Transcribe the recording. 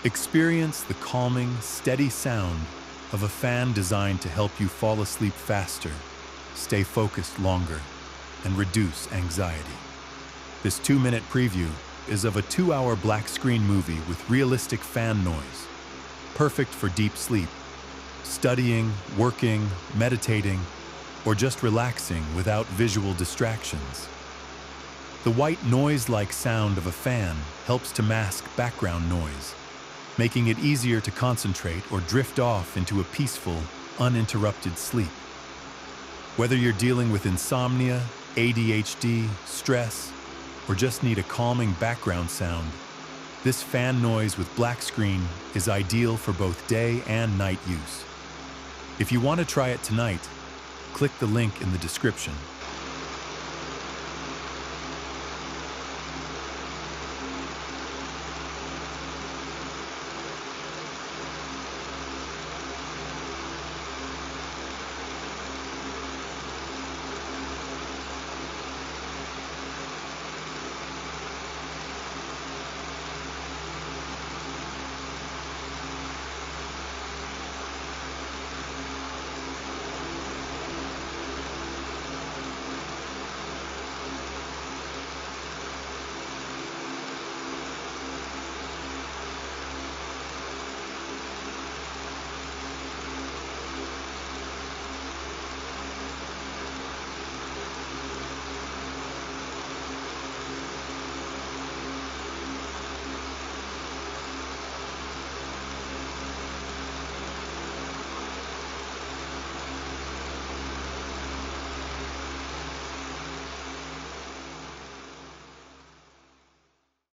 Experience the calming, steady sound of a fan designed to help you fall asleep faster, stay focused longer, and reduce anxiety. This 2-minute preview is of a 2-hour black screen movie with realistic fan noise, perfect for deep sleep, studying, working, meditating, or just relaxing without visual distractions. The white noise-like sound of a fan helps to mask background noise, making it easier to concentrate or drift off into a peaceful, uninterrupted sleep. Whether you're dealing with insomnia, ADHD, stress, or just need a calming background sound, this fan noise with black screen is ideal for both day and night use. If you want to try it tonight, click the link in the description.